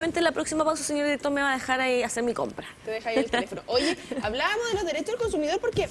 repente en la próxima pausa, señor director, me va a dejar ahí hacer mi compra. Te deja ahí el teléfono. Oye, hablábamos de los derechos del consumidor porque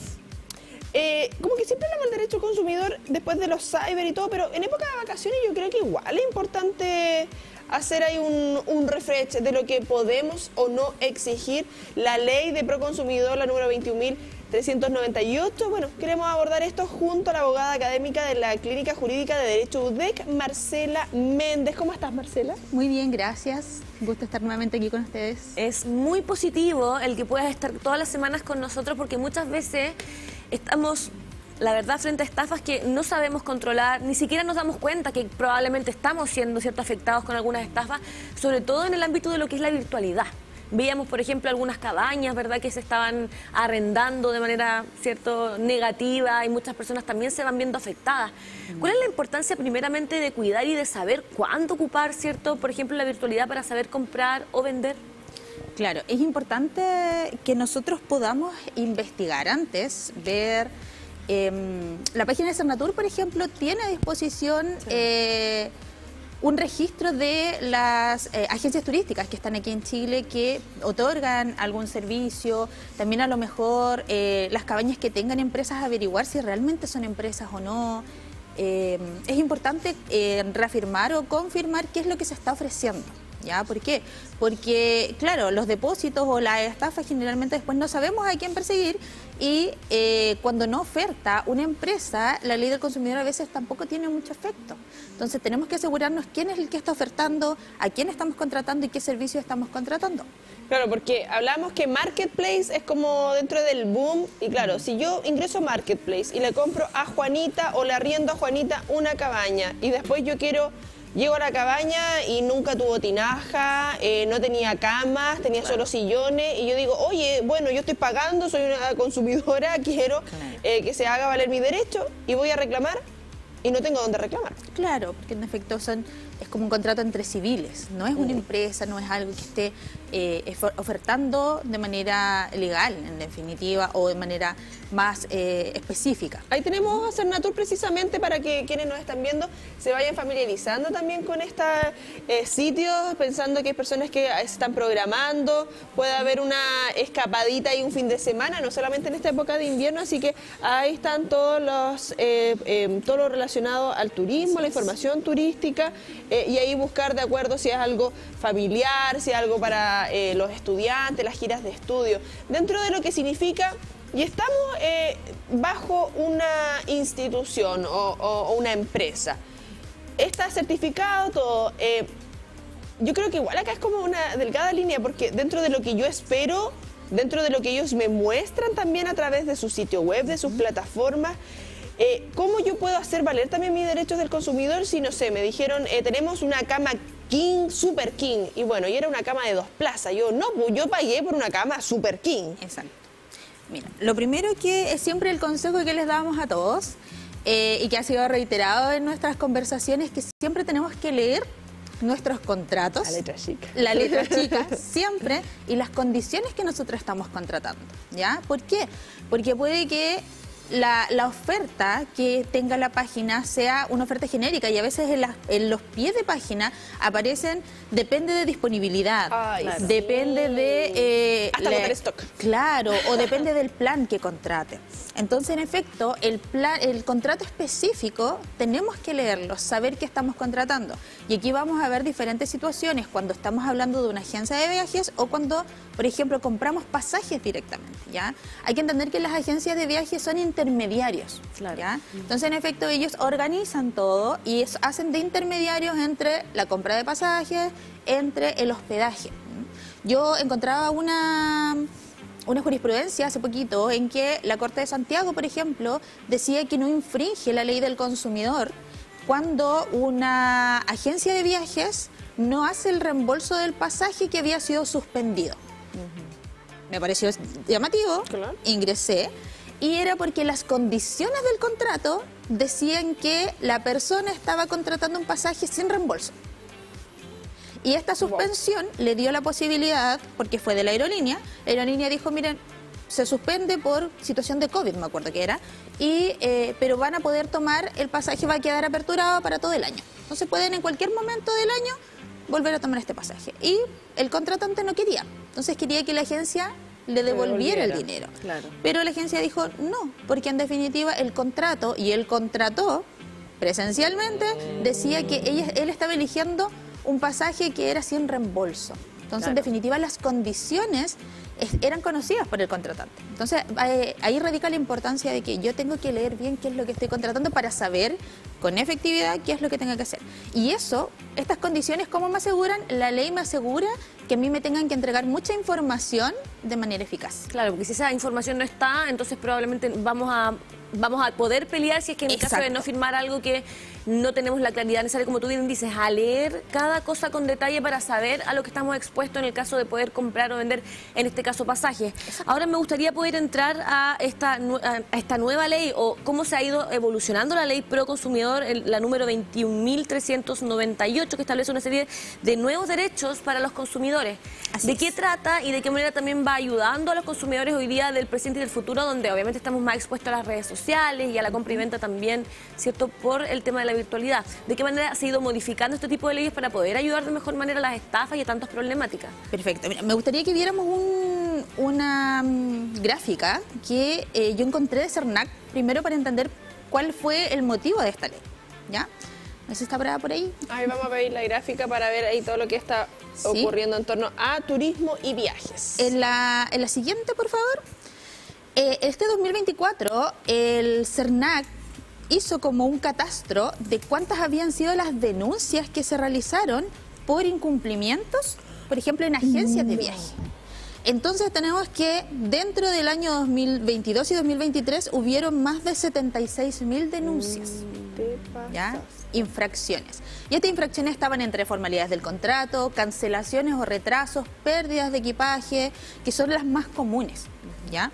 como que siempre hablamos del derecho del consumidor después de los cyber y todo, pero en época de vacaciones yo creo que igual es importante hacer ahí un refresh de lo que podemos o no exigir. La ley de Proconsumidor, la número 21.398. Bueno, queremos abordar esto junto a la abogada académica de la Clínica Jurídica de Derecho UDEC, Marcela Méndez. ¿Cómo estás, Marcela? Muy bien, gracias. Un gusto estar nuevamente aquí con ustedes. Es muy positivo el que puedas estar todas las semanas con nosotros, porque muchas veces estamos, la verdad, frente a estafas que no sabemos controlar, ni siquiera nos damos cuenta que probablemente estamos siendo afectados con algunas estafas, sobre todo en el ámbito de lo que es la virtualidad. Veíamos, por ejemplo, algunas cabañas, ¿verdad?, que se estaban arrendando de manera, negativa, y muchas personas también se van viendo afectadas. ¿Cuál es la importancia, primeramente, de cuidar y de saber cuándo ocupar, por ejemplo, la virtualidad para saber comprar o vender? Claro, es importante que nosotros podamos investigar antes, ver... la página de Cernatur, por ejemplo, tiene a disposición... un registro de las agencias turísticas que están aquí en Chile, que otorgan algún servicio, también a lo mejor las cabañas que tengan empresas, averiguar si realmente son empresas o no. Es importante reafirmar o confirmar qué es lo que se está ofreciendo. ¿Ya? ¿Por qué? Porque, claro, los depósitos o las estafas generalmente después no sabemos a quién perseguir, y cuando no oferta una empresa, la ley del consumidor a veces tampoco tiene mucho efecto. Entonces tenemos que asegurarnos quién es el que está ofertando, a quién estamos contratando y qué servicio estamos contratando. Claro, porque hablamos que Marketplace es como dentro del boom, y claro, si yo ingreso a Marketplace y le compro a Juanita o le arriendo a Juanita una cabaña, y después llego a la cabaña y nunca tuvo tinaja, no tenía camas, tenía solo sillones, y yo digo, oye, bueno, yo estoy pagando, soy una consumidora, quiero que se haga valer mi derecho, y voy a reclamar y no tengo dónde reclamar. Claro, porque en efecto es como un contrato entre civiles, no es una empresa, no es algo que esté ofertando de manera legal, en definitiva, o de manera más específica. Ahí tenemos a Cernatur precisamente para que quienes nos están viendo se vayan familiarizando también con estos sitios, pensando que hay personas que se están programando, puede haber una escapadita y un fin de semana, no solamente en esta época de invierno, así que ahí están todo lo relacionado al turismo, la información turística, y ahí buscar de acuerdo si es algo familiar, si es algo para los estudiantes, las giras de estudio, dentro de lo que significa. Y estamos bajo una institución o una empresa. Está certificado todo. Yo creo que igual acá es como una delgada línea, porque dentro de lo que yo espero, dentro de lo que ellos me muestran también a través de su sitio web, de sus plataformas, ¿cómo yo puedo hacer valer también mis derechos del consumidor si, no sé, me dijeron, tenemos una cama king, super king, y bueno, y era una cama de 2 plazas? Yo pagué por una cama super king. Exacto. Mira, lo primero que es siempre el consejo que les damos a todos, y que ha sido reiterado en nuestras conversaciones, que siempre tenemos que leer nuestros contratos. La letra chica. La letra chica, siempre, y las condiciones que nosotros estamos contratando, ¿ya? ¿Por qué? Porque puede que la oferta que tenga la página sea una oferta genérica, y a veces en los pies de página aparecen, depende de disponibilidad, depende de... hasta botar stock. Claro, o depende del plan que contrate. Entonces, en efecto, el contrato específico tenemos que leerlo, saber qué estamos contratando. Y aquí vamos a ver diferentes situaciones cuando estamos hablando de una agencia de viajes o cuando, por ejemplo, compramos pasajes directamente, ¿ya? Hay que entender que las agencias de viajes son intermediarios, ¿ya? Entonces, en efecto, ellos organizan todo y hacen de intermediarios entre la compra de pasajes, entre el hospedaje. Yo encontraba una jurisprudencia hace poquito en que la Corte de Santiago, por ejemplo, decía que no infringe la ley del consumidor cuando una agencia de viajes no hace el reembolso del pasaje que había sido suspendido. Me pareció llamativo, ingresé, y era porque las condiciones del contrato decían que la persona estaba contratando un pasaje sin reembolso. Y esta suspensión le dio la posibilidad, porque fue de la aerolínea dijo, miren, se suspende por situación de COVID, me acuerdo que era, pero van a poder tomar, el pasaje va a quedar aperturado para todo el año. Entonces pueden en cualquier momento del año volver a tomar este pasaje. Y el contratante no quería, entonces quería que la agencia le devolviera el dinero. Claro. Pero la agencia dijo no, porque en definitiva el contrato, y él contrató presencialmente, decía que él estaba eligiendo un pasaje que era sin reembolso. Entonces, en definitiva, las condiciones eran conocidas por el contratante. Entonces, ahí radica la importancia de que yo tengo que leer bien qué es lo que estoy contratando para saber con efectividad qué es lo que tengo que hacer. Y eso, estas condiciones, ¿cómo me aseguran? La ley me asegura que a mí me tengan que entregar mucha información de manera eficaz. Claro, porque si esa información no está, entonces probablemente vamos a poder pelear si es que en el caso de no firmar algo que no tenemos la claridad necesaria, como tú bien dices, a leer cada cosa con detalle para saber a lo que estamos expuestos en el caso de poder comprar o vender, en este caso, pasajes. Ahora me gustaría poder entrar a esta nueva ley, o cómo se ha ido evolucionando la ley pro consumidor, la número 21.398, que establece una serie de nuevos derechos para los consumidores. ¿De qué trata y de qué manera también va ayudando a los consumidores hoy día del presente y del futuro, donde obviamente estamos más expuestos a las redes sociales y a la compra y venta también, ¿cierto?, por el tema de la virtualidad? ¿De qué manera se ha ido modificando este tipo de leyes para poder ayudar de mejor manera a las estafas y a tantas problemáticas? Perfecto. Mira, me gustaría que viéramos una gráfica que yo encontré de CERNAC, primero para entender cuál fue el motivo de esta ley, ¿ya? No sé si está por ahí. Ahí vamos a ver la gráfica para ver ahí todo lo que está ocurriendo en torno a turismo y viajes. En la siguiente, por favor. Este 2024, el CERNAC hizo como un catastro de cuántas habían sido las denuncias que se realizaron por incumplimientos, por ejemplo, en agencias de viaje. Entonces tenemos que dentro del año 2022 y 2023 hubieron más de 76.000 denuncias, ¿ya? Infracciones. Y estas infracciones estaban entre formalidades del contrato, cancelaciones o retrasos, pérdidas de equipaje, que son las más comunes, ¿ya?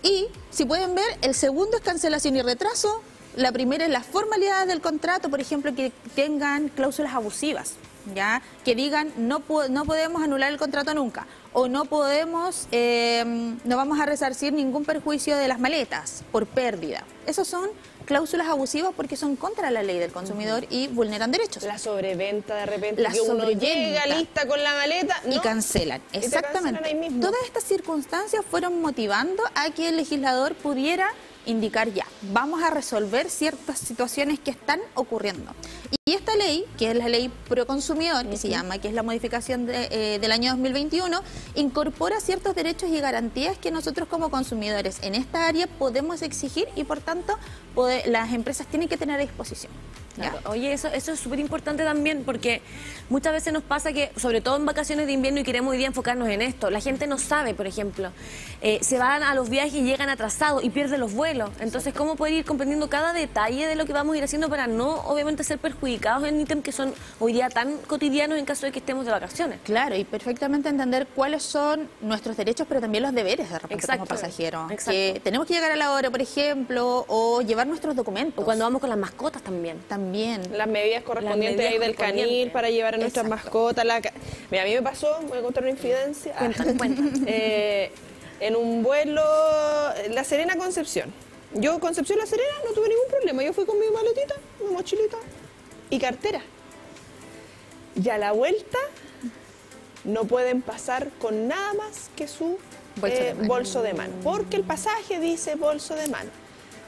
Y, si pueden ver, el segundo es cancelación y retraso. La primera es las formalidades del contrato, por ejemplo, que tengan cláusulas abusivas, ¿ya? Que digan, no podemos anular el contrato nunca, o no podemos, no vamos a resarcir ningún perjuicio de las maletas por pérdida. Esos son cláusulas abusivas porque son contra la ley del consumidor y vulneran derechos. La sobreventa, de repente, que uno llega lista con la maleta, ¿no? Y cancelan. Exactamente. Cancelan ahí mismo. Todas estas circunstancias fueron motivando a que el legislador pudiera indicar ya, vamos a resolver ciertas situaciones que están ocurriendo. Y esta ley, que es la ley pro consumidor, que se llama, que es la modificación del año 2021, incorpora ciertos derechos y garantías que nosotros como consumidores en esta área podemos exigir y por tanto las empresas tienen que tener a disposición. Claro. Oye, eso es súper importante también, porque muchas veces nos pasa que, sobre todo en vacaciones de invierno, y queremos hoy día enfocarnos en esto, la gente no sabe, por ejemplo, se van a los viajes y llegan atrasados y pierden los vuelos. Entonces, ¿cómo poder ir comprendiendo cada detalle de lo que vamos a ir haciendo para no, obviamente, ser perjudicados en ítems que son hoy día tan cotidianos en caso de que estemos de vacaciones? Claro, y perfectamente entender cuáles son nuestros derechos, pero también los deberes de repente como pasajeros. Que tenemos que llegar a la hora, por ejemplo, o llevar nuestros documentos. O cuando vamos con las mascotas también. Las medidas correspondientes ahí del canil para llevar a nuestras mascotas. Mira, a mí me pasó, voy a contar una infidencia. Cuéntame. En un vuelo, La Serena, Concepción. Yo, Concepción, La Serena, no tuve ningún problema. Yo fui con mi maletita, mi mochilita y cartera. Y a la vuelta no pueden pasar con nada más que su bolso de mano. Porque el pasaje dice bolso de mano.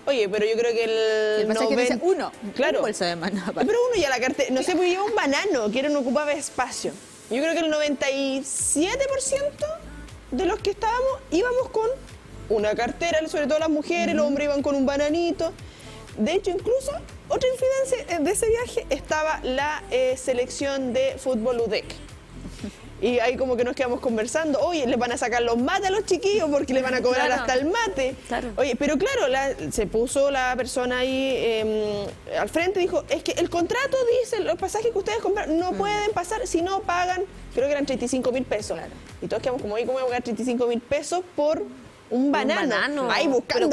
Oye, pero yo creo que el pasaje dice uno, claro, un bolso de mano. Pero uno ya la cartera, no sé, porque lleva un banano, que no ocupaba espacio. Yo creo que el 97% de los que íbamos con una cartera, sobre todo las mujeres, los hombres iban con un bananito. De hecho, incluso, otra infidencia de ese viaje, estaba la selección de fútbol UDEC. Y ahí como que nos quedamos conversando, oye, les van a sacar los mates a los chiquillos porque les van a cobrar hasta el mate. Claro. Oye, pero claro, se puso la persona ahí al frente y dijo, es que el contrato dice, los pasajes que ustedes compraron no pueden pasar si no pagan, creo que eran 35.000 pesos. Claro. Y todos quedamos como, oye, ¿cómo voy a pagar 35.000 pesos por un banano. Ahí buscando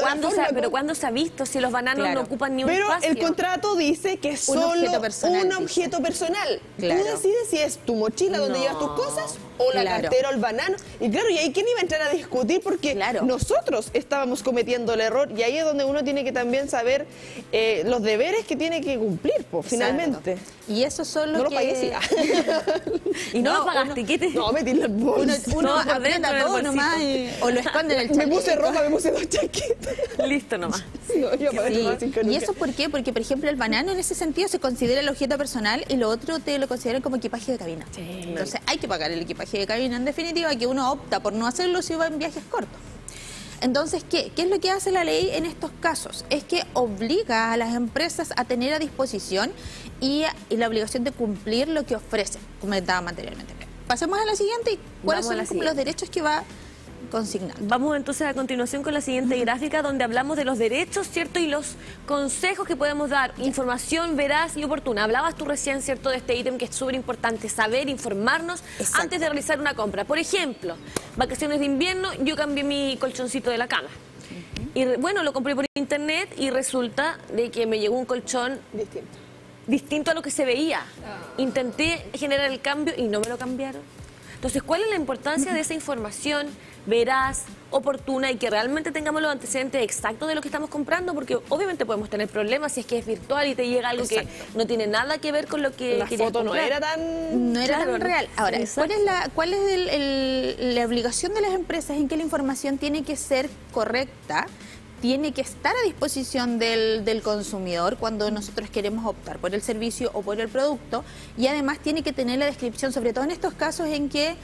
pero ¿cuándo se ha visto si los bananos no ocupan ni un espacio? Pero el contrato dice que es solo un objeto personal. Tú decides si es tu mochila donde llevas tus cosas o la cartera o el banano. Y claro, y ahí quién iba a entrar a discutir porque nosotros estábamos cometiendo el error y ahí es donde uno tiene que también saber los deberes que tiene que cumplir, pues, finalmente. Y eso solo no lo pagué, sí. Y no lo pagaste, ¿qué te...? No, metí en el bolso. Uno aprieta todo nomás o lo esconde en el chaleco. Me puse ropa, me puse 2 chaquetas. Listo nomás. ¿Y eso por qué? Porque, por ejemplo, el banano en ese sentido se considera el objeto personal y lo otro te lo consideran como equipaje de cabina. Entonces hay que pagar el equipaje de cabina. En definitiva, que uno opta por no hacerlo si va en viajes cortos. Entonces, ¿qué es lo que hace la ley en estos casos? Es que obliga a las empresas a tener a disposición y la obligación de cumplir lo que ofrecen, como comentaba anteriormente. Pasemos a la siguiente y cuáles son como los derechos que va consignando. Vamos entonces a continuación con la siguiente gráfica donde hablamos de los derechos, ¿cierto? Y los consejos que podemos dar, información veraz y oportuna. Hablabas tú recién, ¿cierto?, de este ítem que es súper importante, saber, informarnos antes de realizar una compra. Por ejemplo, vacaciones de invierno, yo cambié mi colchoncito de la cama. Y bueno, lo compré por internet y resulta de que me llegó un colchón distinto a lo que se veía. Intenté generar el cambio y no me lo cambiaron. Entonces, ¿cuál es la importancia de esa información veraz, oportuna y que realmente tengamos los antecedentes exactos de lo que estamos comprando? Porque obviamente podemos tener problemas si es que es virtual y te llega algo que no tiene nada que ver con lo que la foto no era tan real. Ahora, ¿cuál es la obligación de las empresas en que la información tiene que ser correcta? Tiene que estar a disposición del consumidor cuando nosotros queremos optar por el servicio o por el producto, y además tiene que tener la descripción, sobre todo en estos casos en que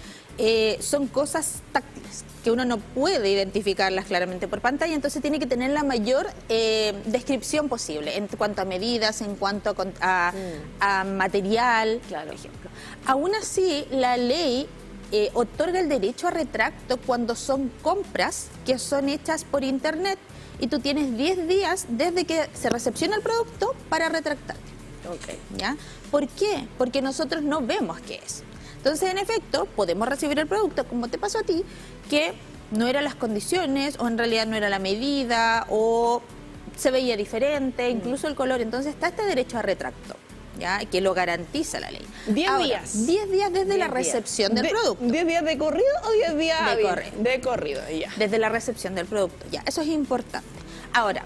son cosas táctiles, que uno no puede identificarlas claramente por pantalla, entonces tiene que tener la mayor descripción posible en cuanto a medidas, en cuanto a material, por ejemplo. Aún así, la ley otorga el derecho a retracto cuando son compras que son hechas por internet y tú tienes 10 días desde que se recepciona el producto para retractarte. ¿Ya? ¿Por qué? Porque nosotros no vemos qué es. Entonces, en efecto, podemos recibir el producto, como te pasó a ti, que no eran las condiciones, o en realidad no era la medida, o se veía diferente, incluso el color. Entonces, está este derecho a retracto, ¿ya? Que lo garantiza la ley. 10 días. 10 días desde la recepción del producto. ¿10 días de corrido o 10 días de corrido? De corrido, ya. Desde la recepción del producto, ya. Eso es importante. Ahora,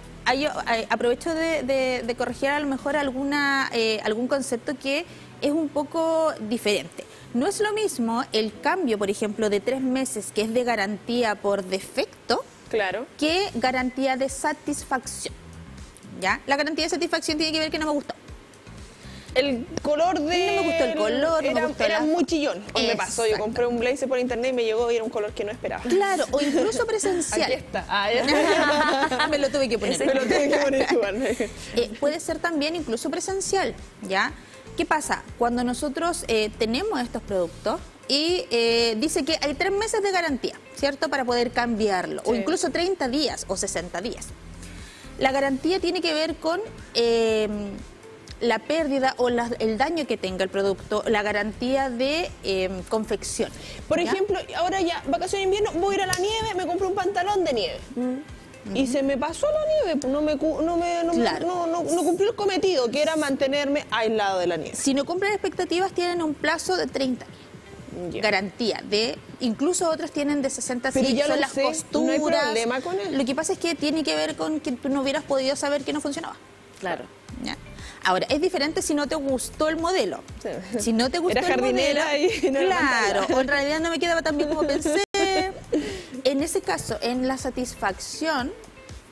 aprovecho de corregir a lo mejor algún concepto que es un poco diferente. No es lo mismo el cambio, por ejemplo, de 3 meses, que es de garantía por defecto, que garantía de satisfacción. ¿Ya? La garantía de satisfacción tiene que ver que no me gustó. El color de... No me gustó el color, era muy chillón. Me pasó, yo compré un blazer por internet y me llegó y era un color que no esperaba. Claro, o incluso presencial. Aquí está. Me lo tuve que poner. Me lo tuve que poner igual. Puede ser también incluso presencial, ¿ya? ¿Qué pasa? Cuando nosotros tenemos estos productos y dice que hay 3 meses de garantía, ¿cierto? Para poder cambiarlo, o incluso 30 días o 60 días. La garantía tiene que ver con la pérdida o el daño que tenga el producto, la garantía de confección. Por ejemplo, ahora ya, vacaciones de invierno, voy a ir a la nieve, me compro un pantalón de nieve. Y se me pasó la nieve, pues no cumplí el cometido, que era mantenerme aislado de la nieve. Si no cumplen expectativas, tienen un plazo de 30 días. Garantía de, incluso otros tienen de 60 días. Pero ya son las costuras. No hay problema con él. Lo que pasa es que tiene que ver con que tú no hubieras podido saber que no funcionaba. Claro. ¿Ya? Ahora, es diferente si no te gustó el modelo. Sí. Si no te gustó el modelo, y no claro, o en realidad no me quedaba tan bien como pensé. En ese caso, en la satisfacción,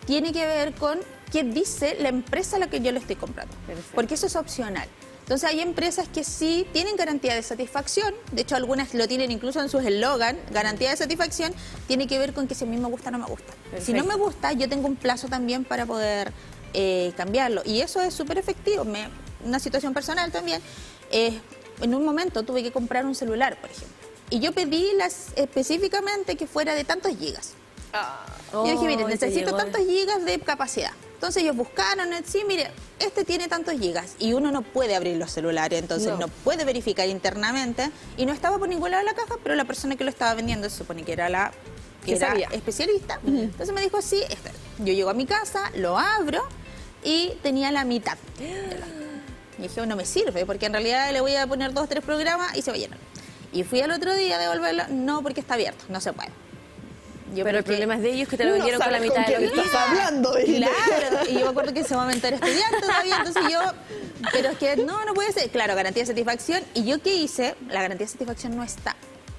tiene que ver con qué dice la empresa a la que yo le estoy comprando. Porque eso es opcional. Entonces hay empresas que sí tienen garantía de satisfacción, de hecho algunas lo tienen incluso en sus eslogan, garantía de satisfacción, tiene que ver con que si a mí me gusta o no me gusta. Perfecto. Si no me gusta, yo tengo un plazo también para poder cambiarlo, y eso es súper efectivo. Una situación personal también, en un momento tuve que comprar un celular, por ejemplo, y yo pedí específicamente que fuera de tantos gigas. Yo dije, mire, necesito tantos gigas de capacidad. Entonces ellos buscaron, sí, mire, este tiene tantos gigas. Y uno no puede abrir los celulares, entonces no puede verificar internamente. Y no estaba por ningún lado de la caja, pero la persona que lo estaba vendiendo se supone que era la que era especialista. Entonces me dijo, sí, yo llego a mi casa, lo abro y tenía la mitad. Y dije, no me sirve, porque en realidad le voy a poner 2 o 3 programas y se va a llenar. Y fui al otro día a devolverlo, no, porque está abierto, no se puede. Pero el problema es de ellos que te lo vendieron con la mitad de lo que estás hablando. Claro, y yo me acuerdo que en ese momento era estudiante todavía, entonces yo, pero es que no puede ser. Claro, garantía de satisfacción. Y yo, ¿qué hice? La garantía de satisfacción no está.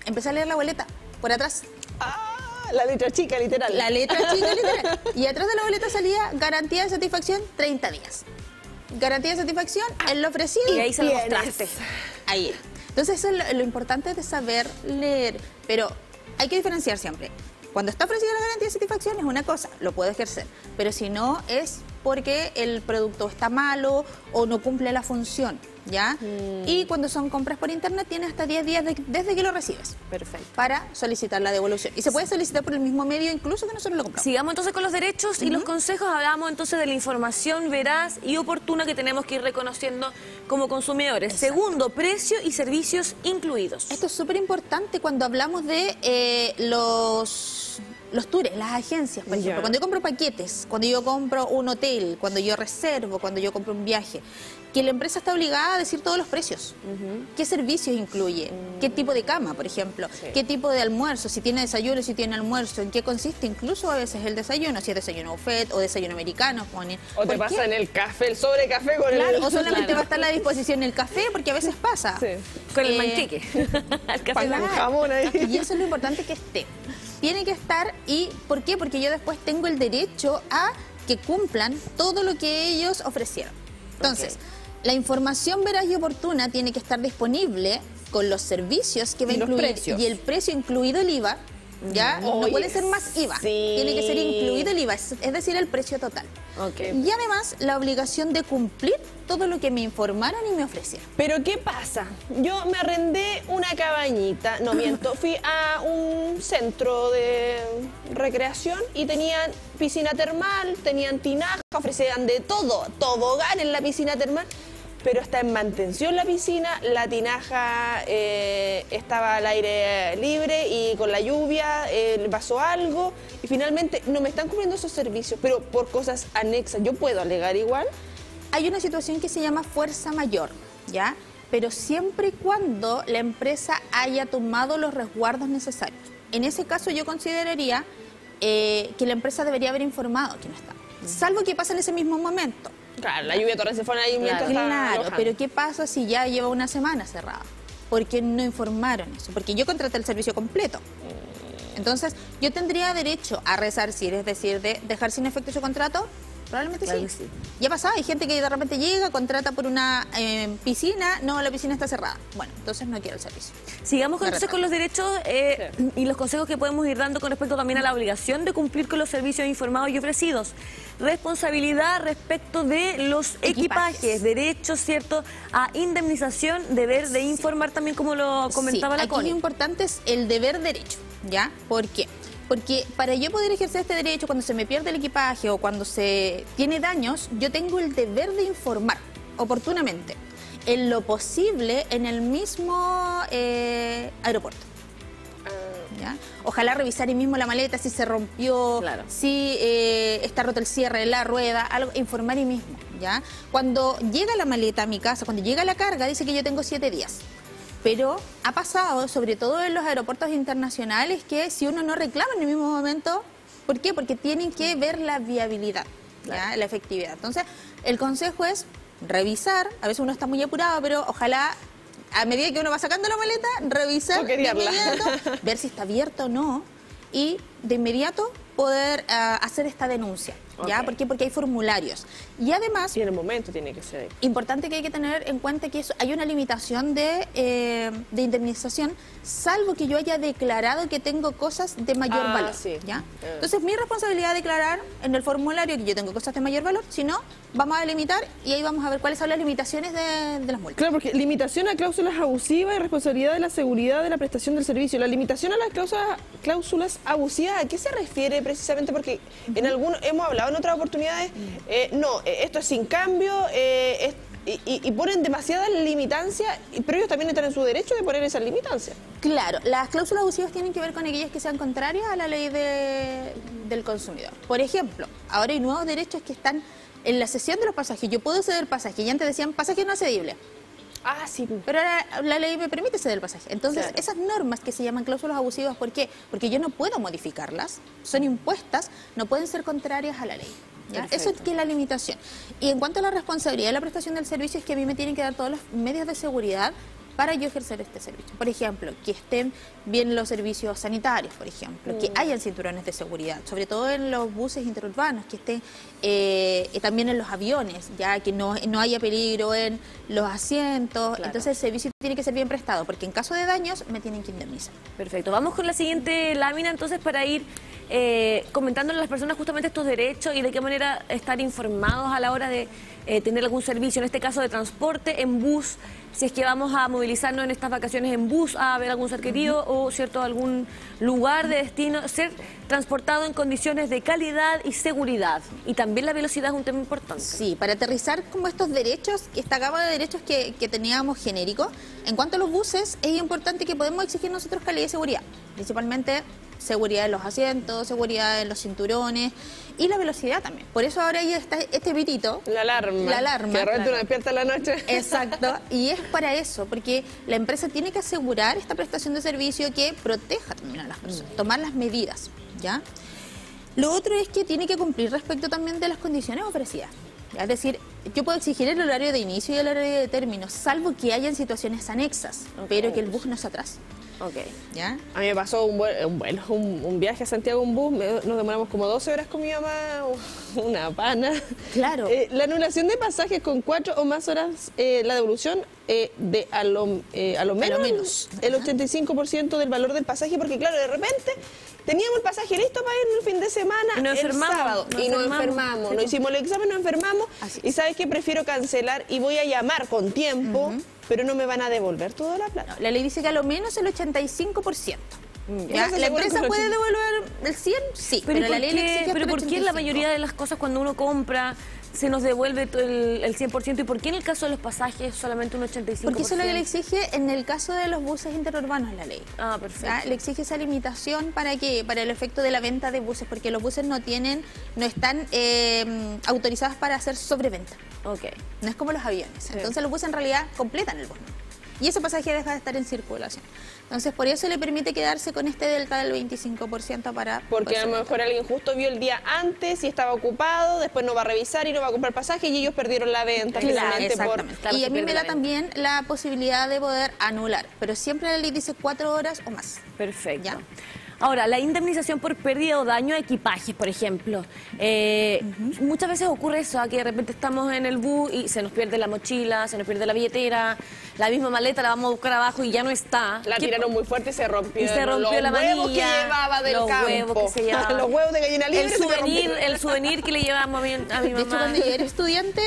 Empecé a leer la boleta por atrás. La letra chica, literal. La letra chica, literal. Y atrás de la boleta salía garantía de satisfacción 30 días. Garantía de satisfacción en lo ofrecido. Y ahí se lo mostraste. Ahí. Entonces eso es lo importante de saber leer. Pero hay que diferenciar siempre. Cuando está ofrecida la garantía de satisfacción es una cosa, lo puede ejercer. Pero si no, es porque el producto está malo o no cumple la función, ¿ya? Y cuando son compras por internet, tienes hasta 10 días desde que lo recibes. Perfecto. Para solicitar la devolución. Y se puede solicitar por el mismo medio, incluso que nosotros lo compramos. Sigamos entonces con los derechos y los consejos. Hablamos entonces de la información veraz y oportuna que tenemos que ir reconociendo como consumidores. Exacto. Segundo, precio y servicios incluidos. Esto es súper importante cuando hablamos de los tours, las agencias, por ejemplo. Cuando yo compro paquetes, cuando yo compro un hotel, cuando yo reservo, cuando yo compro un viaje, que la empresa está obligada a decir todos los precios. ¿Qué servicios incluye? ¿Qué tipo de cama, por ejemplo? ¿Qué tipo de almuerzo? Si tiene desayuno, si tiene almuerzo, ¿en qué consiste? Incluso a veces el desayuno, si es desayuno buffet o desayuno americano. Ponen. O te pasan el café, el sobre café con el... O solamente va a estar a la disposición el café, porque a veces pasa. Sí. Con el manqueque. El café con jamón ahí. Y eso es lo importante que esté. Tiene que estar. ¿Y por qué? Porque yo después tengo el derecho a que cumplan todo lo que ellos ofrecieron. Entonces, la información veraz y oportuna tiene que estar disponible con los servicios que va a incluir y el precio incluido el IVA. ¿Ya? No puede ser más IVA, tiene que ser incluido el IVA, es decir, el precio total. Y además, la obligación de cumplir todo lo que me informaron y me ofrecieron. Pero ¿qué pasa? Yo me arrendé una cabañita, no miento, fui a un centro de recreación y tenían piscina termal, tenían tinaja, ofrecían de todo, tobogán en la piscina termal. Pero está en mantención la piscina, la tinaja estaba al aire libre y con la lluvia pasó algo y finalmente no me están cubriendo esos servicios, pero por cosas anexas. ¿Yo puedo alegar igual? Hay una situación que se llama fuerza mayor, ¿ya? Pero siempre y cuando la empresa haya tomado los resguardos necesarios. En ese caso yo consideraría que la empresa debería haber informado que no está, salvo que pase en ese mismo momento. Claro, la lluvia torre se fue ahí mientras Claro, pero ¿qué pasa si ya lleva una semana cerrada? Porque no informaron eso, porque yo contraté el servicio completo. Entonces, yo tendría derecho a resarcir, es decir, de dejar sin efecto su contrato. Probablemente sí. Ya pasaba, hay gente que de repente llega, contrata por una piscina, no, la piscina está cerrada. Bueno, entonces no quiero el servicio. Sigamos entonces con los derechos y los consejos que podemos ir dando con respecto también a la obligación de cumplir con los servicios informados y ofrecidos. Responsabilidad respecto de los equipajes, derechos, ¿cierto? A indemnización, deber de informar también, como lo comentaba la Connie. Aquí lo importante es el deber derecho, ¿ya? ¿Por qué? Porque para yo poder ejercer este derecho, cuando se me pierde el equipaje o cuando se tiene daños, yo tengo el deber de informar oportunamente, en lo posible, en el mismo aeropuerto. ¿Ya? Ojalá revisar ahí mismo la maleta, si se rompió, si está roto el cierre, la rueda, algo, informar ahí mismo, ¿ya? Cuando llega la maleta a mi casa, cuando llega la carga, dice que yo tengo 7 días. Pero ha pasado, sobre todo en los aeropuertos internacionales, que si uno no reclama en el mismo momento, ¿por qué? Porque tienen que ver la viabilidad, ¿ya? La efectividad. Entonces, el consejo es revisar, a veces uno está muy apurado, pero ojalá a medida que uno va sacando la maleta, revisar de inmediato, ver si está abierto o no, y de inmediato poder hacer esta denuncia. ¿Ya? ¿Por qué? Porque hay formularios. Y además... Y en el momento tiene que ser. Importante que hay que tener en cuenta que hay una limitación de indemnización, salvo que yo haya declarado que tengo cosas de mayor valor. ¿Ya? Entonces, mi responsabilidad es declarar en el formulario que yo tengo cosas de mayor valor. Si no, vamos a delimitar y ahí vamos a ver cuáles son las limitaciones de las multas. Claro, porque limitación a cláusulas abusivas y responsabilidad de la seguridad de la prestación del servicio. La limitación a las cláusulas abusivas, ¿a qué se refiere precisamente? Porque en algunos hemos hablado en otras oportunidades, esto es sin cambio, y ponen demasiada limitancia, pero ellos también están en su derecho de poner esas limitancias. Claro, las cláusulas abusivas tienen que ver con aquellas que sean contrarias a la ley del consumidor. Por ejemplo, ahora hay nuevos derechos que están en la cesión de los pasajes. Yo puedo ceder pasajes, y antes decían pasajes no cedibles. Ah, sí. Pero ahora la ley me permite ceder el pasaje. Entonces, Claro. esas normas que se llaman cláusulas abusivas, ¿por qué? Porque yo no puedo modificarlas, son impuestas, no pueden ser contrarias a la ley. ¿Ya? Perfecto. Eso es que es la limitación. Y en cuanto a la responsabilidad de la prestación del servicio, es que a mí me tienen que dar todos los medios de seguridad para yo ejercer este servicio. Por ejemplo, que estén bien los servicios sanitarios, por ejemplo, que hayan cinturones de seguridad, sobre todo en los buses interurbanos, que estén también en los aviones, ya que no haya peligro en los asientos. Claro. Entonces el servicio tiene que ser bien prestado, porque en caso de daños me tienen que indemnizar. Perfecto. Vamos con la siguiente lámina entonces para ir comentándole a las personas justamente estos derechos y de qué manera estar informados a la hora de tener algún servicio, en este caso de transporte en bus, si es que vamos a movilizarnos en estas vacaciones en bus a ver algún ser querido o cierto algún lugar de destino, ser transportado en condiciones de calidad y seguridad. Y también la velocidad es un tema importante. Sí, para aterrizar como estos derechos, esta gama de derechos que teníamos genéricos, en cuanto a los buses, es importante que podemos exigir nosotros calidad y seguridad, principalmente seguridad en los asientos, seguridad en los cinturones y la velocidad también. Por eso ahora ya está este pitito. La alarma. La alarma, Que de repente claro. uno despierta en la noche. Exacto, y es para eso, porque la empresa tiene que asegurar esta prestación de servicio que proteja también a las personas, tomar las medidas, ¿ya? Lo otro es que tiene que cumplir respecto también de las condiciones ofrecidas. ¿Ya? Es decir, yo puedo exigir el horario de inicio y el horario de término, salvo que hayan situaciones anexas, pero que el bus no se atrase. Ok. ¿Ya? A mí me pasó un viaje a Santiago en bus, nos demoramos como 12 horas con mi mamá, una pana. Claro. La anulación de pasajes con 4 o más horas, la devolución de a lo menos el 85% del valor del pasaje, porque claro, de repente teníamos el pasaje listo para ir el fin de semana, Y nos el enfermamos, sábado, nos y nos enfermamos. enfermamos, Sí, no hicimos el examen, nos enfermamos, Así y es. sabes que prefiero cancelar y voy a llamar con tiempo, pero no me van a devolver toda la plata. La ley dice que a lo menos el 85%. ¿Ya? Eso ¿La seguro empresa que el puede 80. devolver el 100? Sí, pero, ¿y la ley le exige hasta pero el por qué la 85? mayoría de las cosas cuando uno compra se nos devuelve todo el 100%? ¿Y por qué en el caso de los pasajes solamente un 85%? Porque eso es lo que le exige en el caso de los buses interurbanos la ley. Ah, perfecto. ¿Ya? Le exige esa limitación para que para el efecto de la venta de buses, porque los buses no están autorizados para hacer sobreventa. Ok. No es como los aviones. Entonces los buses en realidad completan el bus. Y ese pasaje deja de estar en circulación. Entonces por eso le permite quedarse con este delta del 25% para... Porque a lo poder mejor alguien justo vio el día antes y estaba ocupado, después no va a revisar y no va a comprar pasaje y ellos perdieron la venta. Claro, finalmente exactamente. claro, Y se a mí pierde me la da también la posibilidad de poder anular, pero siempre la ley dice 4 horas o más. Perfecto. ¿Ya? Ahora, la indemnización por pérdida o daño a equipajes, por ejemplo. Muchas veces ocurre eso, que de repente estamos en el bus y se nos pierde la mochila, se nos pierde la billetera, la misma maleta la vamos a buscar abajo y ya no está. La ¿Qué- tiraron muy fuerte y se rompió. Y se rompió los la huevos que manilla, llevaba del los campo. huevos que se llevaba. Los huevos de gallina libre se me rompieron. el souvenir que le llevamos a mi De hecho, mamá. cuando yo era estudiante,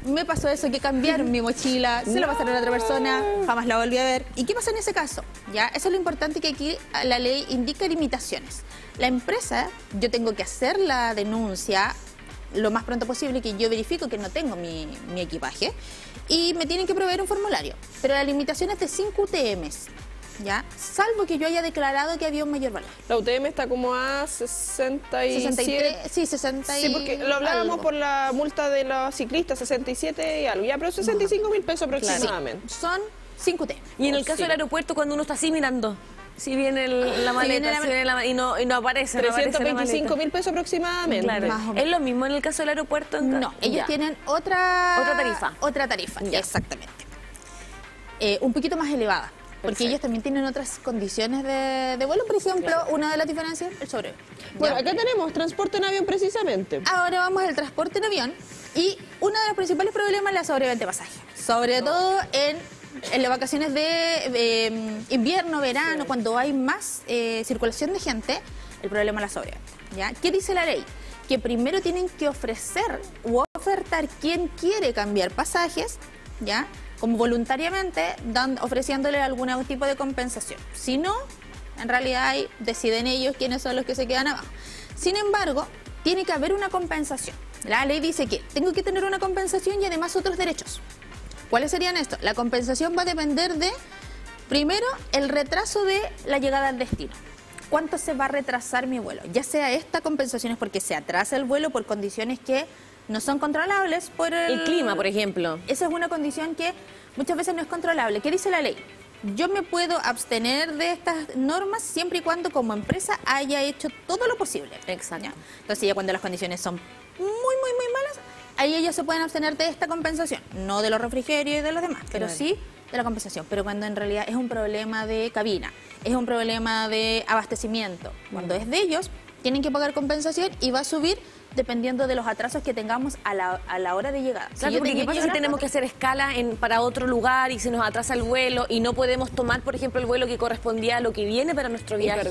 me pasó eso, que cambiaron mi mochila, se la pasaron a otra persona, jamás la volví a ver. ¿Y qué pasa en ese caso? ¿Ya? Eso es lo importante, que aquí la ley indica limitaciones. La empresa, yo tengo que hacer la denuncia lo más pronto posible, que yo verifico que no tengo mi equipaje, y me tienen que proveer un formulario. Pero la limitación es de 5 UTMs, ¿ya? Salvo que yo haya declarado que había un mayor valor. La UTM está como a 67. 63, sí, 60 y Sí, porque lo hablábamos algo. por la multa de los ciclistas, 67 y algo. Ya, pero 65.000 pesos aproximadamente. Son 5 UTM. Y en el caso Sí. del aeropuerto, cuando uno está así mirando, si viene la maleta, y no aparece. no aparece la 325.000 pesos aproximadamente. Claro. Más o menos. ¿Es lo mismo en el caso del aeropuerto? No, ellos Ya. tienen otra tarifa. Otra tarifa, Ya. exactamente. Un poquito más elevada, porque Perfecto. ellos también tienen otras condiciones de vuelo. Por ejemplo, una de las diferencias, el sobre. Bueno, acá tenemos transporte en avión precisamente. Ahora vamos al transporte en avión, y uno de los principales problemas es la sobreventa de pasajes. Sobre todo en las vacaciones de invierno, verano, cuando hay más circulación de gente, el problema es la sobreventa. ¿Ya? ¿Qué dice la ley? Que primero tienen que ofrecer u ofertar quien quiere cambiar pasajes, ¿ya? Como voluntariamente, ofreciéndole algún tipo de compensación. Si no, en realidad deciden ellos quiénes son los que se quedan abajo. Sin embargo, tiene que haber una compensación. La ley dice que tengo que tener una compensación y además otros derechos. ¿Cuáles serían estos? La compensación va a depender de, primero, el retraso de la llegada al destino. ¿Cuánto se va a retrasar mi vuelo? Ya sea esta compensación es porque se atrasa el vuelo por condiciones que no son controlables por El clima, por ejemplo. Esa es una condición que muchas veces no es controlable. ¿Qué dice la ley? Yo me puedo abstener de estas normas siempre y cuando como empresa haya hecho todo lo posible. Exacto. ¿Ya? Entonces ya cuando las condiciones son muy malas, ahí ellos se pueden abstener de esta compensación. No de los refrigerios y de los demás, pero sí de la compensación. Pero cuando en realidad es un problema de cabina, es un problema de abastecimiento, cuando es de ellos, tienen que pagar compensación y va a subir dependiendo de los atrasos que tengamos a la hora de llegada. Claro, porque ¿qué pasa si tenemos que hacer escala para otro lugar y se nos atrasa el vuelo y no podemos tomar, por ejemplo, el vuelo que correspondía a lo que viene para nuestro viaje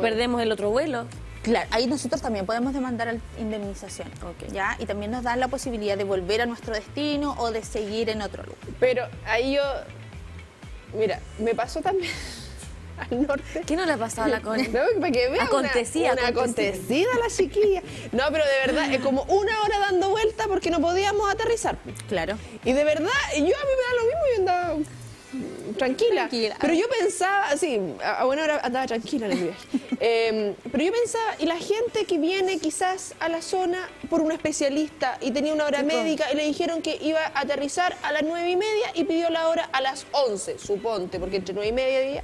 perdemos el otro vuelo? Claro, ahí nosotros también podemos demandar indemnización, ¿ya? Y también nos dan la posibilidad de volver a nuestro destino o de seguir en otro lugar. Pero ahí mira, me pasó también al norte. ¿Qué no le ha pasado a la Connie? No, para que vea Acontecía la chiquilla. No, pero de verdad, es como una hora dando vuelta porque no podíamos aterrizar. Claro. Y de verdad, a mí me da lo mismo, yo andaba tranquila. Pero yo pensaba, sí, a buena hora andaba tranquila en el viaje. Pero yo pensaba, y la gente que viene quizás a la zona por un especialista y tenía una hora médica y le dijeron que iba a aterrizar a las 9:30 y pidió la hora a las 11, suponte, porque entre 9:30 había.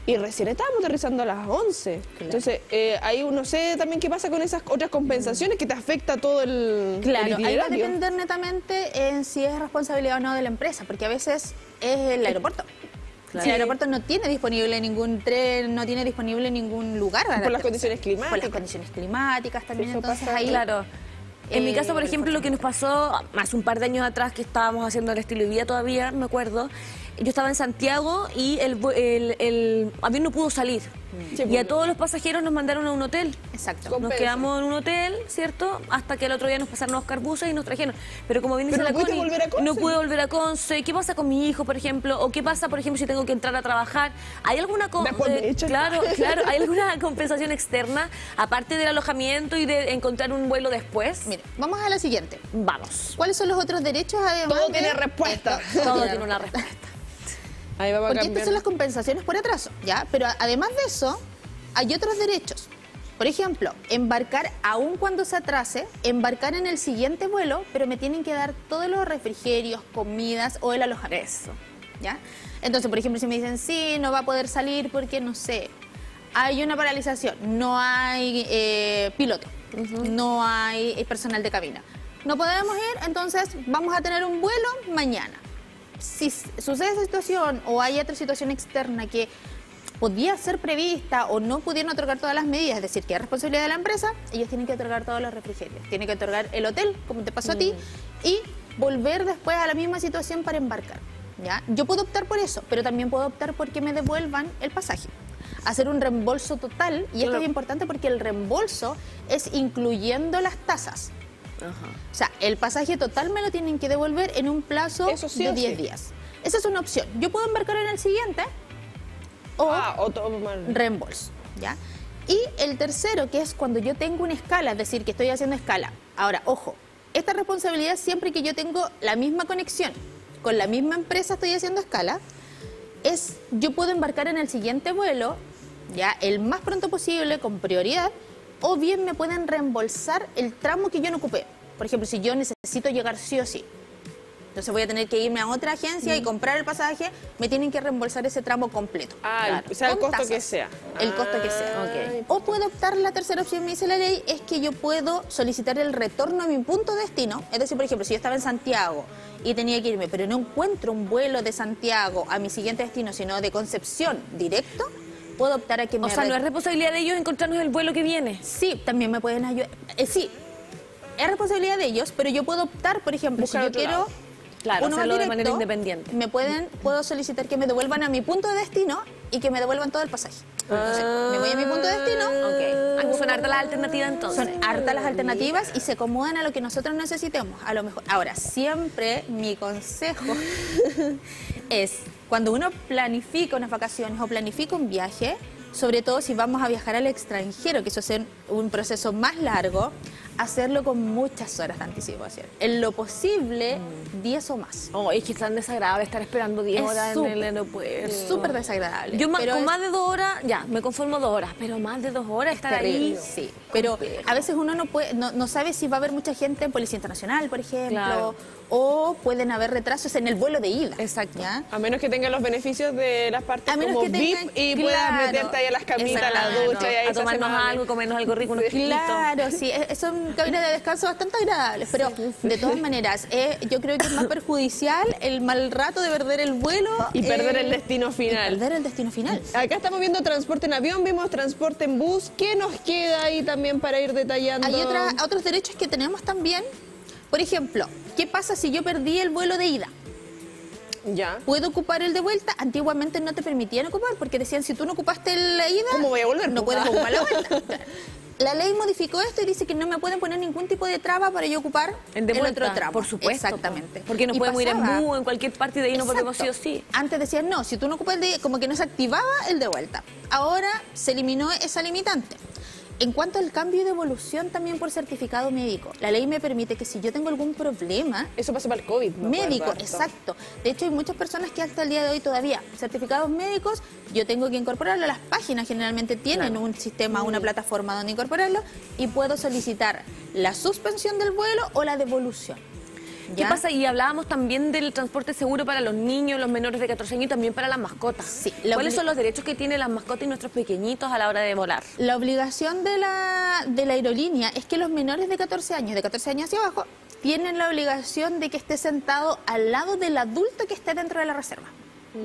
Y recién estábamos aterrizando a las 11. Claro. Entonces, ahí uno sé también qué pasa con esas otras compensaciones que te afecta todo el Claro, el ahí va a depender netamente en si es responsabilidad o no de la empresa, porque a veces es el aeropuerto. Claro. Si el aeropuerto no tiene disponible ningún tren, no tiene disponible ningún lugar. Por las condiciones climáticas. Por las condiciones climáticas también, eso entonces pasa ahí... Claro. En mi caso, por ejemplo, lo que nos pasó hace un par de años atrás, que estábamos haciendo el estilo de vida todavía, me acuerdo, yo estaba en Santiago y el avión no pudo salir. Sí, y a todos los pasajeros nos mandaron a un hotel. Exacto. Nos quedamos en un hotel, ¿cierto? Hasta que el otro día nos pasaron a buscar buses y nos trajeron. Pero como bien dice la Connie, no pude volver a Conce. ¿Qué pasa con mi hijo, por ejemplo? ¿O qué pasa, por ejemplo, si tengo que entrar a trabajar? ¿Hay alguna claro, ¿hay alguna compensación externa, aparte del alojamiento y de encontrar un vuelo después? Mire, vamos a la siguiente. Vamos. ¿Cuáles son los otros derechos además? Todo tiene respuesta. Todo tiene una respuesta. Ahí vamos porque estas son las compensaciones por atraso, ¿ya? Pero además de eso, hay otros derechos. Por ejemplo, embarcar aún cuando se atrase, embarcar en el siguiente vuelo, pero me tienen que dar todos los refrigerios, comidas o el alojamiento. Eso, ¿ya? Entonces, por ejemplo, si me dicen, sí, no va a poder salir porque, no sé, hay una paralización, no hay piloto, no hay personal de cabina. No podemos ir, entonces vamos a tener un vuelo mañana. Si sucede esa situación o hay otra situación externa que podía ser prevista o no pudieron otorgar todas las medidas, es decir, que es responsabilidad de la empresa, ellos tienen que otorgar todos los refrigerios, tienen que otorgar el hotel, como te pasó a ti, y volver después a la misma situación para embarcar, ¿ya? Yo puedo optar por eso, pero también puedo optar por que me devuelvan el pasaje, hacer un reembolso total, y esto es importante porque el reembolso es incluyendo las tasas. Ajá. O sea, el pasaje total me lo tienen que devolver en un plazo de 10 días. Esa es una opción. Yo puedo embarcar en el siguiente o reembolso, ¿ya? Y el tercero, que es cuando yo tengo una escala, es decir, que estoy haciendo escala. Ahora, ojo, esta responsabilidad siempre que yo tengo la misma conexión, con la misma empresa estoy haciendo escala, es yo puedo embarcar en el siguiente vuelo, ya, el más pronto posible, con prioridad, o bien me pueden reembolsar el tramo que yo no ocupé. Por ejemplo, si yo necesito llegar sí o sí, entonces voy a tener que irme a otra agencia y comprar el pasaje, me tienen que reembolsar ese tramo completo. Claro, o sea, el costo que sea. El costo que sea. O puedo optar, la tercera opción, me dice la ley, es que yo puedo solicitar el retorno a mi punto de destino. Es decir, por ejemplo, si yo estaba en Santiago y tenía que irme, pero no encuentro un vuelo de Santiago a mi siguiente destino, sino de Concepción directo, puedo optar a que me... O sea, ¿no es responsabilidad de ellos encontrarnos el vuelo que viene? Sí, también me pueden ayudar. Sí, es responsabilidad de ellos, pero yo pudo optar, por ejemplo, si yo quiero... Claro, hacerlo de manera independiente. Puedo solicitar que me devuelvan a mi punto de destino y que me devuelvan todo el pasaje. Entonces, me voy a mi punto de destino. Son hartas las alternativas entonces. Son hartas las alternativas y se acomodan a lo que nosotros necesitemos. A lo mejor. Ahora, siempre mi consejo es, cuando uno planifica unas vacaciones o planifica un viaje, sobre todo si vamos a viajar al extranjero, que eso es un proceso más largo, hacerlo con muchas horas de anticipación. En lo posible, 10 o más. Oh, es que es tan desagradable estar esperando 10 Es horas súper, en el aeropuerto. Es súper desagradable. Yo pero con es más de 2 horas, ya, me conformo 2 horas, pero más de 2 horas estar terrible, ahí. sí. Pero a veces uno no puede, no sabe si va a haber mucha gente en Policía Internacional, por ejemplo, Claro. o pueden haber retrasos en el vuelo de ida. Exacto. ¿ya? A menos que tengan los beneficios de las partes A menos como que VIP tengan- y puedas claro, meterte ahí a las camitas, a la exactamente. ducha y ahí A se hace tomarnos más algo, comernos algo rico, unos quesitos. Claro, sí, son cabinas de descanso bastante agradables, pero de todas maneras, yo creo que es más perjudicial el mal rato de perder el vuelo y perder el destino y final. perder el destino final. Acá estamos viendo transporte en avión, vimos transporte en bus. ¿Qué nos queda ahí también para ir detallando? Hay otros derechos que tenemos también. Por ejemplo, ¿qué pasa si yo perdí el vuelo de ida? Ya. ¿Puedo ocupar el de vuelta? Antiguamente no te permitían ocupar porque decían si tú no ocupaste la ida, ¿Cómo voy a volver? no puedes ocupar la vuelta. La ley modificó esto y dice que no me pueden poner ningún tipo de traba para yo ocupar En de el vuelta, otro tramo. por supuesto. Exactamente. Porque nos Y podemos ir en pasaba- bus, en cualquier parte y de ahí nos volvemos sí o Exacto. sí. Antes decían no, si tú no ocupas el de, como que no se activaba el de vuelta. Ahora se eliminó esa limitante. En cuanto al cambio y devolución también por certificado médico, la ley me permite que si yo tengo algún problema Eso pasó para el COVID. me médico, acuerdo harto. exacto. De hecho, hay muchas personas que hasta el día de hoy todavía, certificados médicos, yo tengo que incorporarlo. Las páginas generalmente tienen un sistema, una plataforma donde incorporarlo y puedo solicitar la suspensión del vuelo o la devolución. ¿Qué ¿Ya? pasa? Y hablábamos también del transporte seguro para los niños, los menores de 14 años y también para las mascotas. Sí, ¿Cuáles son los derechos que tienen las mascotas y nuestros pequeñitos a la hora de volar? La obligación de la aerolínea es que los menores de 14 años hacia abajo, tienen la obligación de que esté sentado al lado del adulto que esté dentro de la reserva.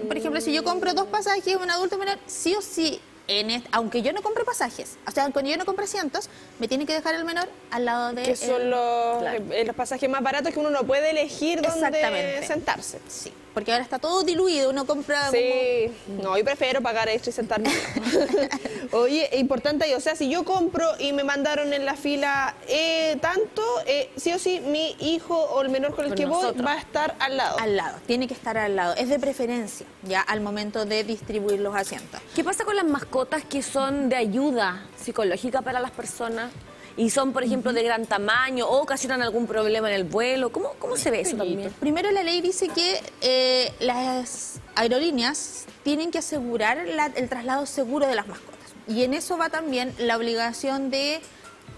Por ejemplo, si yo compro 2 pasajes, un adulto menor, sí o sí, aunque yo no compre pasajes, o sea, cuando yo no compre asientos, me tiene que dejar el menor al lado de Que son los, claro. los pasajes más baratos que uno no puede elegir dónde Exactamente. sentarse. Sí, porque ahora está todo diluido, uno compra... Sí, no, yo prefiero pagar extra y sentarme. Oye, importante ahí, o sea, si yo compro y me mandaron en la fila tanto, sí o sí, mi hijo o el menor con el Con que voy nosotros. va a estar al lado. Al lado, tiene que estar al lado, es de preferencia, ya al momento de distribuir los asientos. ¿Qué pasa con las mascotas que son de ayuda psicológica para las personas? Y son, por ejemplo, de gran tamaño o ocasionan algún problema en el vuelo. ¿Cómo se ve eso también? Primero la ley dice que las aerolíneas tienen que asegurar el traslado seguro de las mascotas. Y en eso va también la obligación de,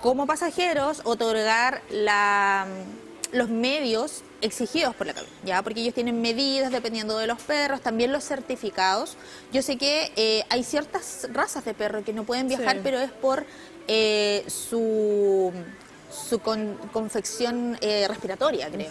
como pasajeros, otorgar los medios exigidos por la cabina, ¿ya? Porque ellos tienen medidas dependiendo de los perros, también los certificados. Yo sé que hay ciertas razas de perro que no pueden viajar, Sí. pero es por su confección respiratoria, creo.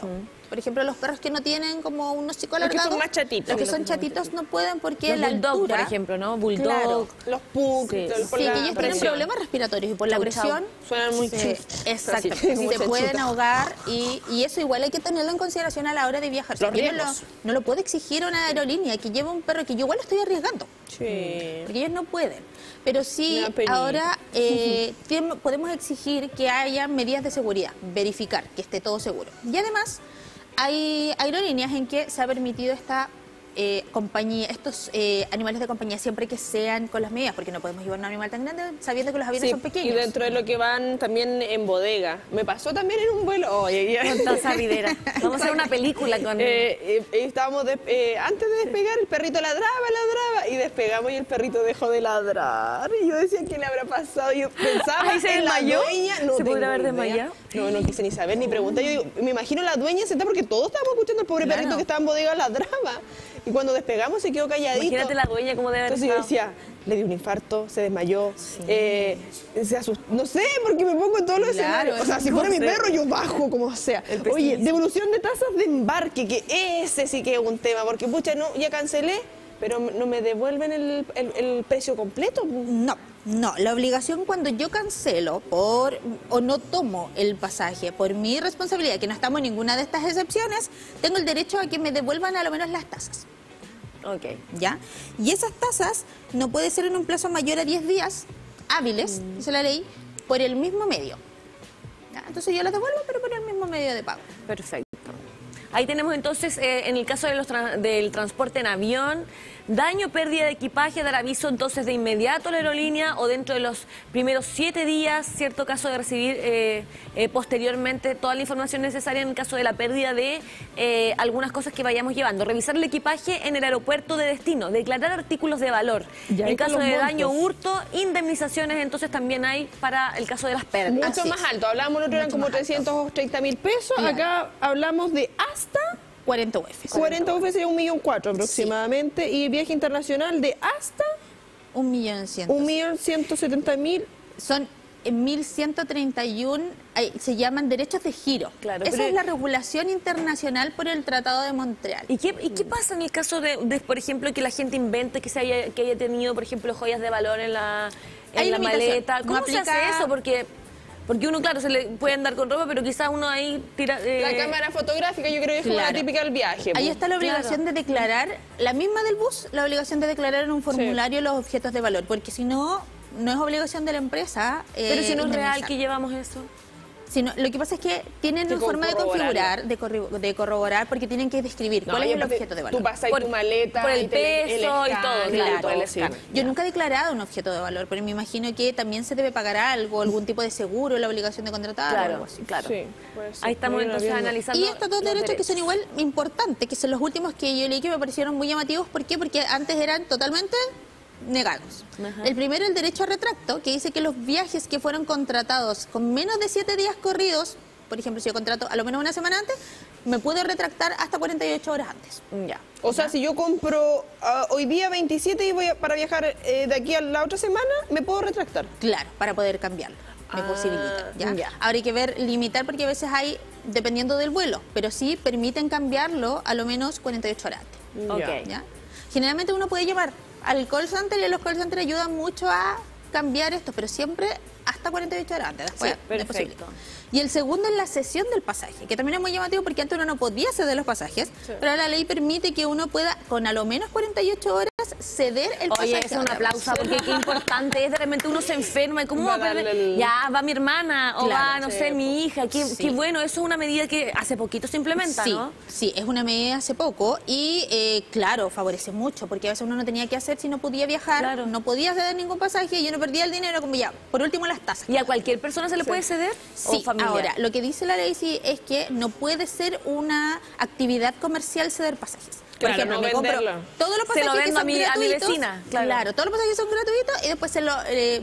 Por ejemplo, los perros que no tienen como un hocico Los que alargado, son más chatitos. los que Sí, son los que son chatitos no pueden porque Los la bulldog, altura, por ejemplo, ¿no? Bulldog. Claro. Los pugs, Sí. por Sí, la que ellos tienen presión. problemas respiratorios y por la Chau, presión chau. Suenan muy sí, chus. exactamente, Así, como se pueden chanchuta. ahogar y eso igual hay que tenerlo en consideración a la hora de viajar. Los Porque riesgos. no lo puede exigir una aerolínea que lleve un perro que yo igual lo estoy arriesgando. Sí. Porque ellos no pueden. Pero sí, Me da penita. ahora podemos exigir que haya medidas de seguridad, verificar que esté todo seguro. Y además, hay aerolíneas en que se ha permitido esta compañía, estos animales de compañía siempre que sean con las medidas, porque no podemos llevar un animal tan grande sabiendo que los aviones Sí, son pequeños. y dentro de lo que van también en bodega. Me pasó también en un vuelo. Oye, ya. Con toda esa videra. Vamos a hacer una película con... Estábamos antes de despegar, el perrito ladraba y despegamos y el perrito dejó de ladrar. Y yo decía, ¿qué le habrá pasado? Yo pensaba Ay, ¿se en la desmayó? dueña. ¿Se No podría tengo haber idea. desmayado? No quise ni saber ni preguntar. Yo digo, me imagino la dueña sentada porque todos estábamos escuchando al pobre Claro. perrito que estaba en bodega ladraba. Y cuando despegamos se quedó calladito. Imagínate la dueña cómo debe haber Entonces yo estado. decía, le dio un infarto, se desmayó, se asustó. No sé, porque me pongo en todos los Claro, escenarios. O sea, si no fuera mi sé. perro, yo bajo como sea. Oye, devolución de tasas de embarque, que ese sí que es un tema, porque pucha, no, ya cancelé, pero no me devuelven el precio completo. No, la obligación cuando yo cancelo o no tomo el pasaje por mi responsabilidad, que no estamos en ninguna de estas excepciones, tengo el derecho a que me devuelvan a lo menos las tasas. Ok. ¿Ya? Y esas tasas no puede ser en un plazo mayor a 10 días hábiles, dice la ley, por el mismo medio. ¿Ya? Entonces yo las devuelvo, pero por el mismo medio de pago. Perfecto. Ahí tenemos entonces, en el caso de del transporte en avión, daño, pérdida de equipaje, dar aviso entonces de inmediato a la aerolínea o dentro de los primeros 7 días, cierto caso de recibir posteriormente toda la información necesaria en el caso de la pérdida de algunas cosas que vayamos llevando. Revisar el equipaje en el aeropuerto de destino, declarar artículos de valor. En caso de daño, hurto, indemnizaciones, entonces también hay para el caso de las pérdidas. Mucho más alto. Hablamos, el otro eran como 330.000 pesos. Claro. Acá hablamos de hasta 40 UF. 40 UF sería 1.400.000 aproximadamente. Y viaje internacional de hasta 1.100.000. 1.170.000. Son 1.131, se llaman derechos de giro. Claro, esa es la regulación internacional por el Tratado de Montreal. ¿Y qué pasa en el caso de, por ejemplo, que la gente invente que haya tenido, por ejemplo, joyas de valor en la maleta? ¿Cómo se hace eso? Porque uno, claro, se le puede andar con ropa, pero quizás uno ahí tira... La cámara fotográfica yo creo que es como la típica del viaje. Ahí está la obligación de declarar, la misma del bus, la obligación de declarar en un formulario los objetos de valor, porque si no, no es obligación de la empresa. Pero si no es real que llevamos eso. Lo que pasa es que tienen una forma de configurar, de corroborar, porque tienen que describir cuál es el objeto de valor. Tú pasas tu maleta, por el peso y todo, claro. Yo nunca he declarado un objeto de valor, pero me imagino que también se debe pagar algo, algún tipo de seguro, la obligación de contratar o algo así. Claro. Sí, ahí estamos entonces analizando. Y estos dos derechos que son igual importantes, que son los últimos que yo leí que me parecieron muy llamativos. ¿Por qué? Porque antes eran totalmente negados. Ajá. El primero, el derecho a retracto, que dice que los viajes que fueron contratados con menos de 7 días corridos, por ejemplo, si yo contrato a lo menos una semana antes, me puedo retractar hasta 48 horas antes. Ya. O sea, si yo compro hoy día 27 y voy para viajar de aquí a la otra semana, ¿me puedo retractar? Claro, para poder cambiarlo. Me posibilita. ¿ya? Ahora hay que ver, limitar, porque a veces hay, dependiendo del vuelo, pero sí permiten cambiarlo a lo menos 48 horas antes. Ok. ¿Ya? Generalmente uno puede llevar al call center y los call centers ayudan mucho a cambiar esto, pero siempre hasta 48 horas antes. Después, Sí, perfecto. Y el segundo es la cesión del pasaje, que también es muy llamativo porque antes uno no podía ceder los pasajes, pero la ley permite que uno pueda, con a lo menos 48 horas, ceder el pasaje. Oye, es un aplauso, porque qué importante es, de repente uno se enferma y cómo va a perder, ya va mi hermana o va, no sé, mi hija, qué bueno, eso es una medida que hace poquito se implementa, ¿no? Sí, es una medida hace poco y claro, favorece mucho, porque a veces uno no tenía que hacer si no podía viajar, no podía ceder ningún pasaje y uno perdía el dinero, como ya, por último las tasas. ¿Y a cualquier persona se le puede ceder? Sí, ahora, lo que dice la ley sí es que no puede ser una actividad comercial ceder pasajes. Por ejemplo, no me compro todos los pasajes se lo vendo que son gratuitos, a mi vecina. Claro, todos los pasajes son gratuitos y después se los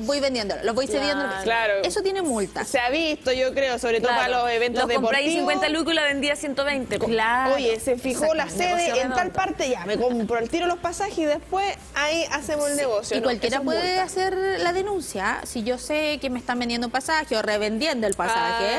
voy vendiendo, los voy cediendo. Claro. Eso tiene multas. Se ha visto, yo creo, sobre todo para los eventos deportivos. Lo compré en 50 lucas y la vendí a 120. Claro. Oye, se fijó la sede en tal parte, ya, me compro al tiro los pasajes y después ahí hacemos el negocio. Y cualquiera puede hacer la denuncia. Si yo sé que me están vendiendo pasaje o revendiendo el pasaje,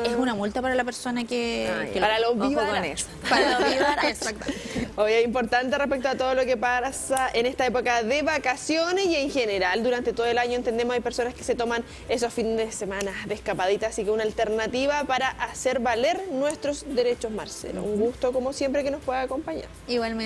es una multa para la persona que para los vivaras. Para los vivaras, exactamente. Oye, es importante respecto a todo lo que pasa en esta época de vacaciones y en general durante todo el año. Entendemos hay personas que se toman esos fines de semana de escapadita, así que una alternativa para hacer valer nuestros derechos, Marcelo. Un gusto como siempre que nos pueda acompañar. Igualmente.